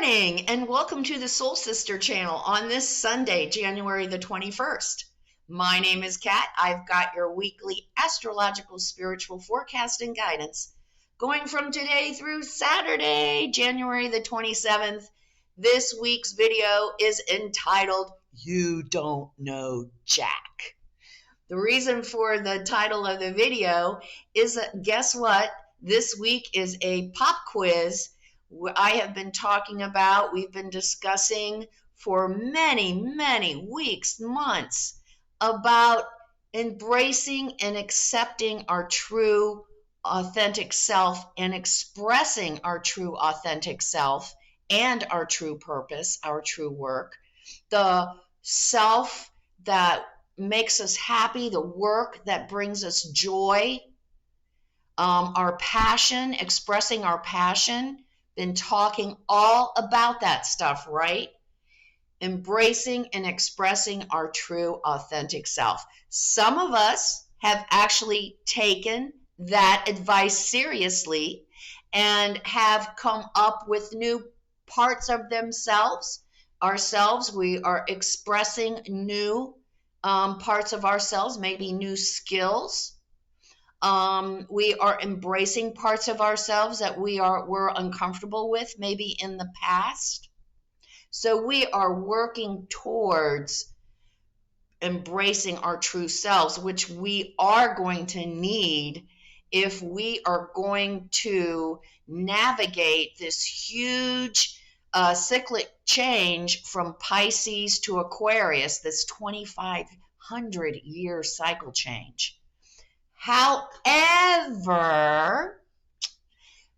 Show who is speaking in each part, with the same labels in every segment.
Speaker 1: morning and welcome to the Soul Sister channel on this Sunday, January the 21st. My name is Kat. I've got your weekly astrological spiritual forecast and guidance going from today through Saturday, January the 27th. This week's video is entitled, You Don't Know Jack. The reason for the title of the video is that, guess what? This week is a pop quiz I have been talking about, we've been discussing for many weeks, months, about embracing and accepting our true, authentic self and expressing our true, authentic self and our true purpose, our true work, the self that makes us happy, the work that brings us joy, our passion, expressing our passion. Been talking all about that stuff, right? Embracing and expressing our true, authentic self. Some of us have actually taken that advice seriously and have come up with new parts of ourselves. We are expressing new parts of ourselves, maybe new skills. We are embracing parts of ourselves that we're uncomfortable with, maybe in the past. So we are working towards embracing our true selves, which we are going to need if we are going to navigate this huge cyclic change from Pisces to Aquarius, this 2,500-year cycle change. However,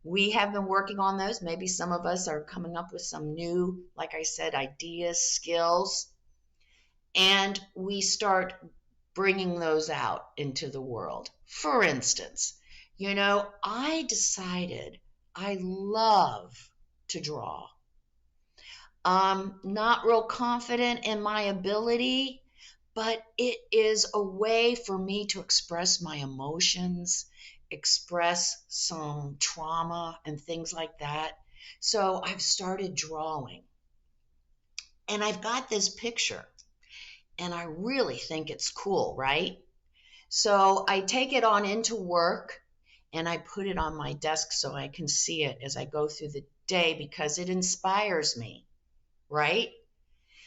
Speaker 1: we have been working on those. Maybe some of us are coming up with some new, like I said, ideas, skills, and we start bringing those out into the world. For instance, I decided I love to draw. I'm not real confident in my ability, but it is a way for me to express my emotions, express some trauma and things like that. So I've started drawing. And I've got this picture, and I really think it's cool, right? So I take it on into work, and I put it on my desk so I can see it as I go through the day because it inspires me, right?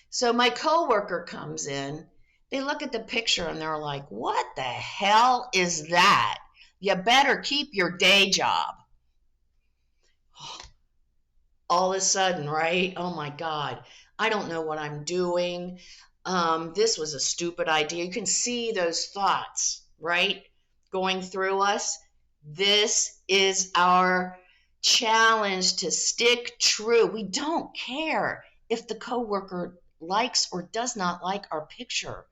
Speaker 1: So my coworker comes in. They look at the picture and they're like, what the hell is that? You better keep your day job. All of a sudden, right? Oh my God, I don't know what I'm doing. This was a stupid idea. You can see those thoughts, right? Going through us. This is our challenge to stick true. We don't care if the coworker likes or does not like our picture.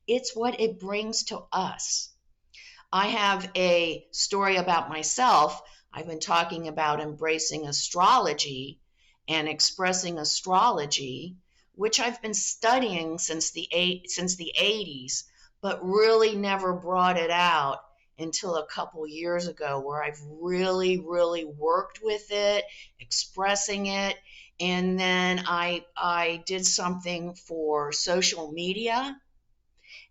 Speaker 1: It's what it brings to us. I have a story about myself. I've been talking about embracing astrology and expressing astrology, which I've been studying since the 80s, but really never brought it out until a couple years ago, where I've really worked with it, expressing it. And then I did something for social media.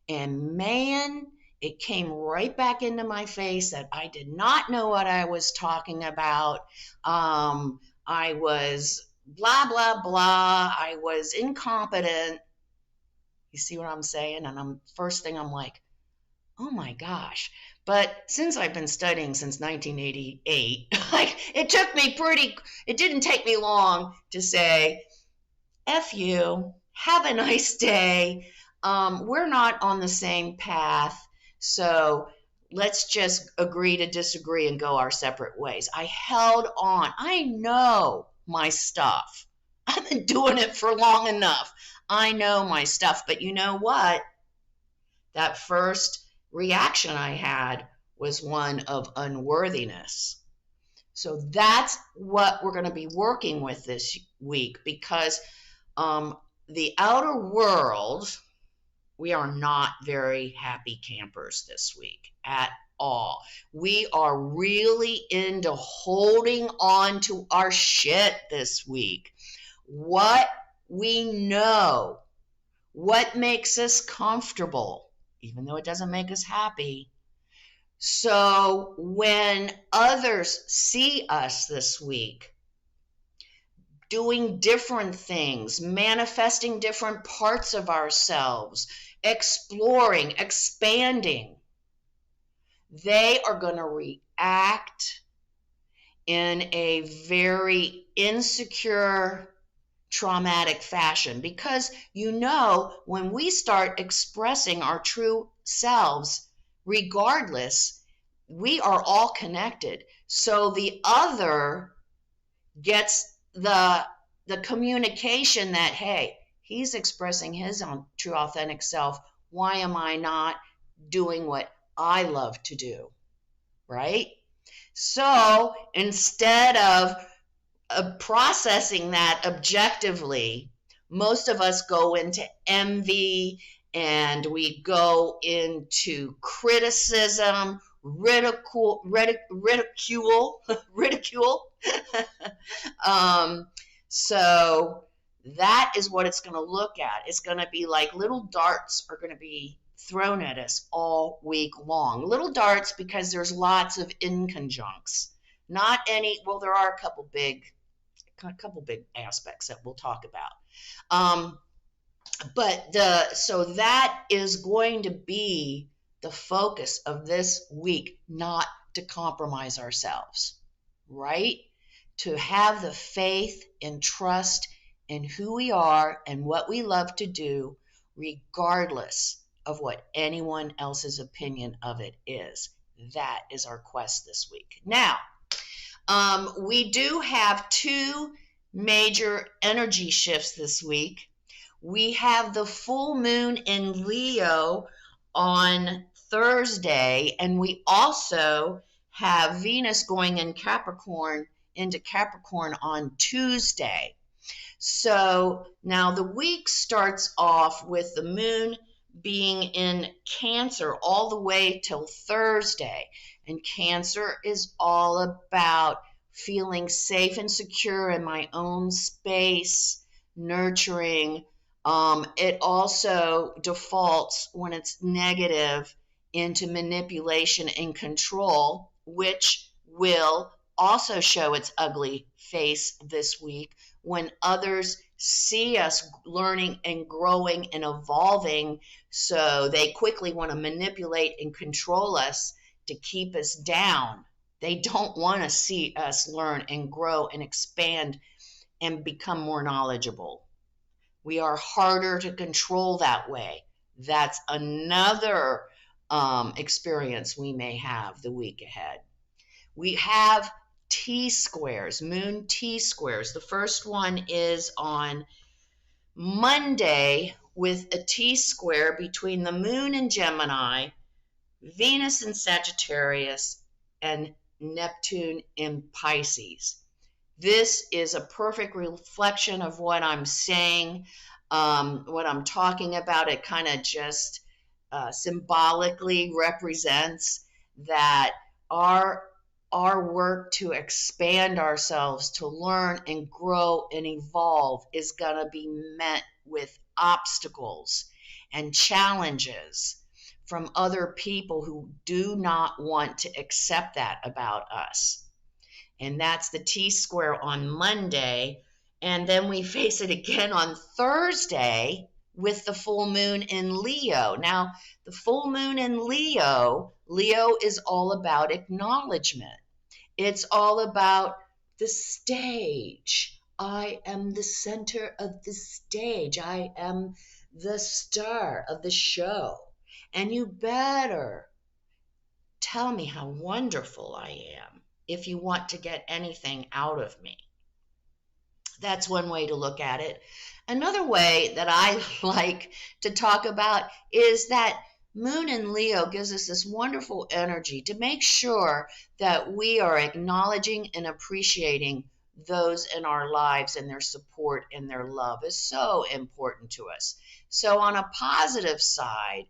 Speaker 1: And man, it came right back into my face that I did not know what I was talking about. I was blah, blah, blah. I was incompetent. You see what I'm saying? And first thing I'm like, oh my gosh. But since I've been studying since 1988, it didn't take me long to say, F you, have a nice day. We're not on the same path, so let's just agree to disagree and go our separate ways. I held on. I know my stuff. I've been doing it for long enough. I know my stuff, but you know what? That first reaction I had was one of unworthiness. So that's what we're going to be working with this week, because the outer world, we are not very happy campers this week at all. We are really into holding on to our shit this week. what we know, what makes us comfortable, even though it doesn't make us happy. So when others see us this week doing different things, manifesting different parts of ourselves, exploring, expanding, they are going to react in a very insecure, traumatic fashion. Because when we start expressing our true selves, regardless, we are all connected. So the other gets the communication that, hey, he's expressing his own true authentic self. Why am I not doing what I love to do? Right? So instead of processing that objectively, most of us go into envy and we go into criticism, ridicule. So that is what it's going to look at. It's going to be like little darts are going to be thrown at us all week long. Little darts because there's lots of inconjuncts. Not any, well, there are a couple big aspects that we'll talk about. So that is going to be the focus of this week, not to compromise ourselves, right? To have the faith and trust in who we are and what we love to do, regardless of what anyone else's opinion of it is. That is our quest this week. Now, we do have two major energy shifts this week. We have the full moon in Leo on Thursday, and we also have Venus going into Capricorn on Tuesday. So now the week starts off with the moon being in Cancer all the way till Thursday. And Cancer is all about feeling safe and secure in my own space, nurturing. It also defaults, when it's negative, into manipulation and control, which will also show its ugly face this week when others see us learning and growing and evolving. So they quickly want to manipulate and control us to keep us down. They don't want to see us learn and grow and expand and become more knowledgeable. We are harder to control that way. That's another experience we may have the week ahead. We have T-squares, moon T-squares. The first one is on Monday with a T-square between the moon in Gemini, Venus in Sagittarius, and Neptune in Pisces. This is a perfect reflection of what I'm saying, what I'm talking about. It kind of just symbolically represents that our work to expand ourselves, to learn and grow and evolve, is going to be met with obstacles and challenges from other people who do not want to accept that about us. And that's the T-square on Monday. And then we face it again on Thursday with the full moon in Leo. Now, the full moon in Leo is all about acknowledgement. It's all about the stage. I am the center of the stage. I am the star of the show. And you better tell me how wonderful I am if you want to get anything out of me. That's one way to look at it. Another way that I like to talk about is that Moon in Leo gives us this wonderful energy to make sure that we are acknowledging and appreciating those in our lives, and their support and their love is so important to us. So on a positive side,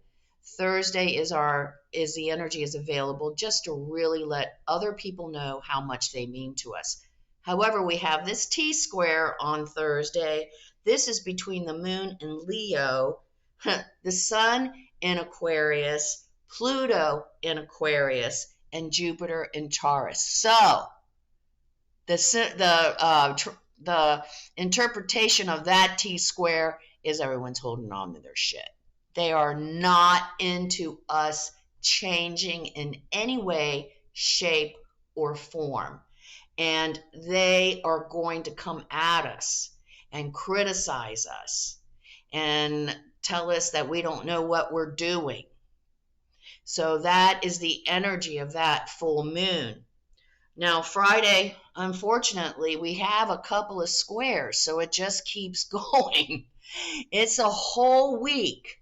Speaker 1: Thursday is the energy is available just to really let other people know how much they mean to us, However, we have this T-square on Thursday. This is between the moon and Leo, the sun in Aquarius, Pluto in Aquarius, and Jupiter in Taurus. So the interpretation of that T-square is everyone's holding on to their shit. They are not into us changing in any way, shape, or form. And they are going to come at us and criticize us and tell us that we don't know what we're doing. So that is the energy of that full moon. Now, Friday, unfortunately, we have a couple of squares, so it just keeps going. It's a whole week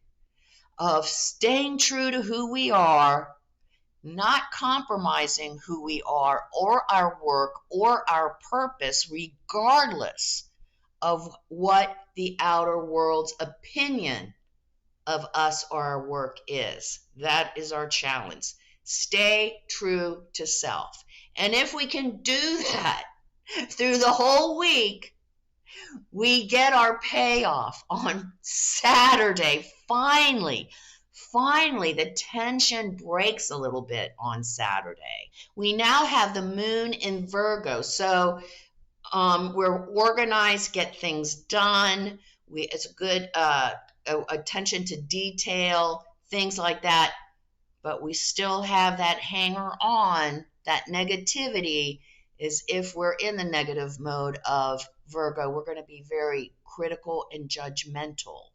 Speaker 1: of staying true to who we are, not compromising who we are or our work or our purpose, regardless of what the outer world's opinion of us or our work is. That is our challenge. Stay true to self. And if we can do that through the whole week, we get our payoff on Saturday. Finally, the tension breaks a little bit on Saturday. We now have the moon in Virgo, so we're organized, get things done. It's a good attention to detail, things like that. But we still have that hanger on, that negativity is if we're in the negative mode of Virgo, we're going to be very critical and judgmental.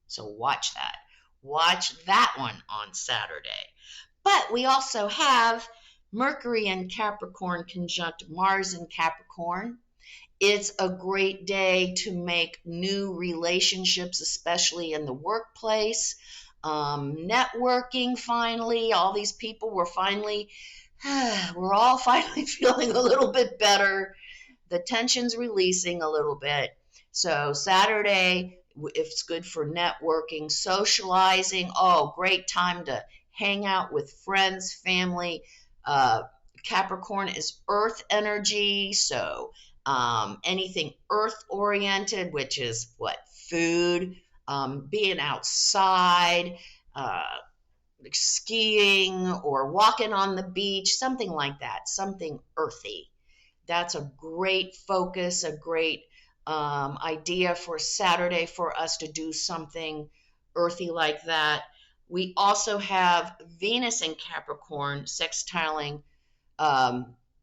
Speaker 1: So watch that. Watch that one on Saturday. But we also have Mercury in Capricorn conjunct Mars in Capricorn. It's a great day to make new relationships, especially in the workplace. Networking finally, all these people we're all finally feeling a little bit better. The tension's releasing a little bit. So Saturday, it's good for networking, socializing. Oh, great time to hang out with friends, family. Capricorn is earth energy, so anything earth oriented, which is what? Food, being outside, skiing or walking on the beach, something like that, something earthy. That's a great focus, a great idea for Saturday for us to do something earthy like that. We also have Venus in Capricorn sextiling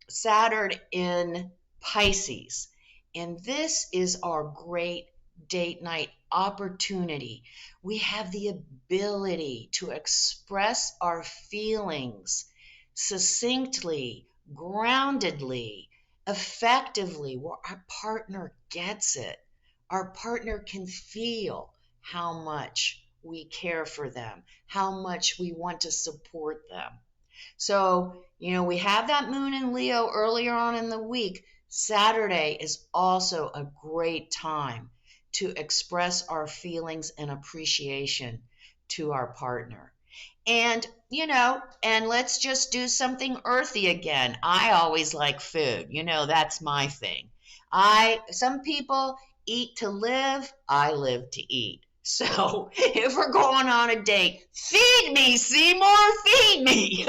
Speaker 1: Saturn in Pisces. And this is our great date night opportunity. We have the ability to express our feelings succinctly, groundedly, effectively, where our partner gets it. Our partner can feel how much we care for them, how much we want to support them. So, we have that moon in Leo earlier on in the week. Saturday is also a great time to express our feelings and appreciation to our partner. And, and let's just do something earthy again. I always like food. That's my thing. Some people eat to live. I live to eat. So if we're going on a date, feed me, Seymour, feed me.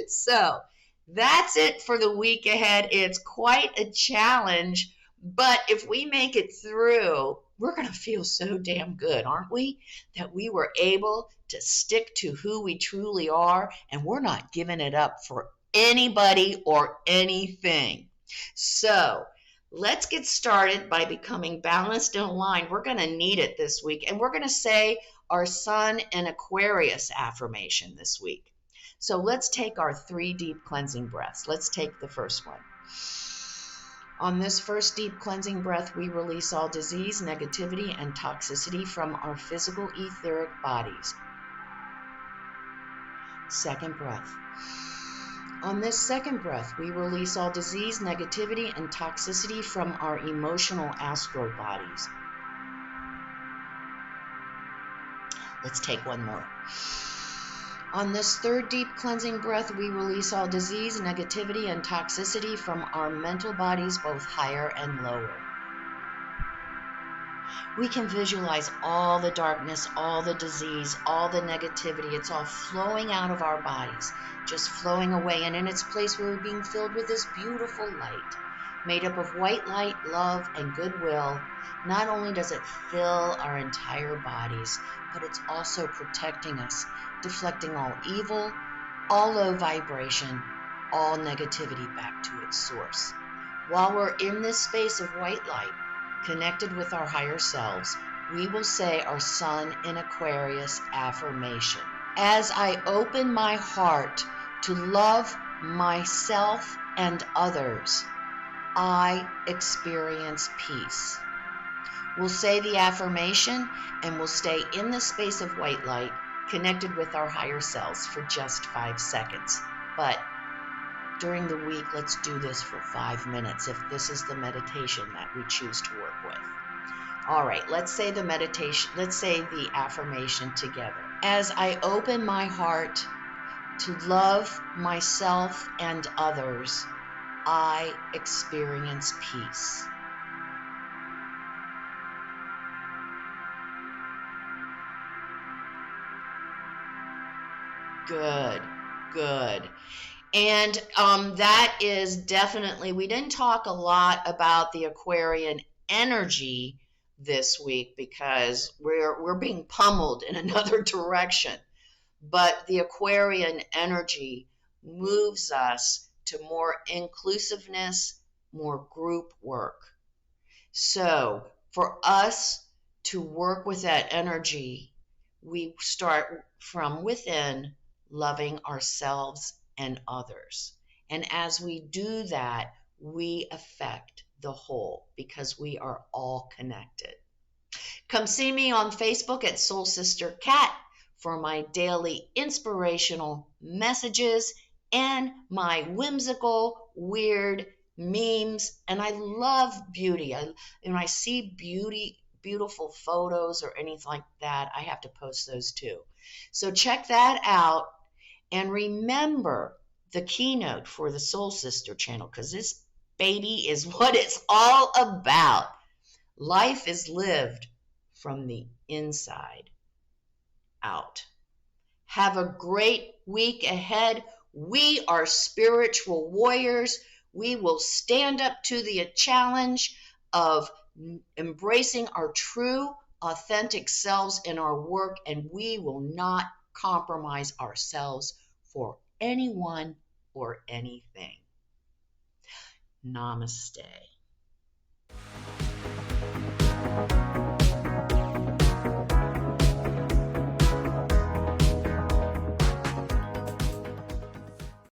Speaker 1: So that's it for the week ahead. It's quite a challenge, but if we make it through, we're going to feel so damn good, aren't we? That we were able to stick to who we truly are, and we're not giving it up for anybody or anything. So let's get started by becoming balanced and aligned. We're going to need it this week, and we're going to say our Sun in Aquarius affirmation this week. So let's take our 3 deep cleansing breaths. Let's take the first one. On this first deep cleansing breath, we release all disease, negativity, and toxicity from our physical etheric bodies. Second breath. On this second breath, we release all disease, negativity, and toxicity from our emotional astral bodies. Let's take one more. On this third deep cleansing breath, we release all disease, negativity, and toxicity from our mental bodies, both higher and lower. We can visualize all the darkness, all the disease, all the negativity. It's all flowing out of our bodies, just flowing away. And in its place, we're being filled with this beautiful light, made up of white light, love, and goodwill. Not only does it fill our entire bodies, but it's also protecting us, deflecting all evil, all low vibration, all negativity back to its source. While we're in this space of white light, connected with our higher selves, we will say our Sun in Aquarius affirmation. As I open my heart to love myself and others, I experience peace. We'll say the affirmation and we'll stay in the space of white light, connected with our higher selves for just 5 seconds. But during the week, let's do this for 5 minutes if this is the meditation that we choose to work with. All right, let's say the meditation, let's say the affirmation together. As I open my heart to love myself and others, I experience peace. Good, good. And that is definitely, we didn't talk a lot about the Aquarian energy this week because we're being pummeled in another direction. But the Aquarian energy moves us to more inclusiveness, more group work. So for us to work with that energy, we start from within, loving ourselves and others. And as we do that, we affect the whole because we are all connected. Come see me on Facebook at Soul Sister Cat for my daily inspirational messages and my whimsical, weird memes. And I love beauty. When I see beautiful photos or anything like that, I have to post those too. So check that out. And remember the keynote for the Soul Sister channel, because this baby is what it's all about. Life is lived from the inside out. Have a great week ahead. We are spiritual warriors. We will stand up to the challenge of embracing our true, authentic selves in our work, and we will not compromise ourselves for anyone or anything. Namaste.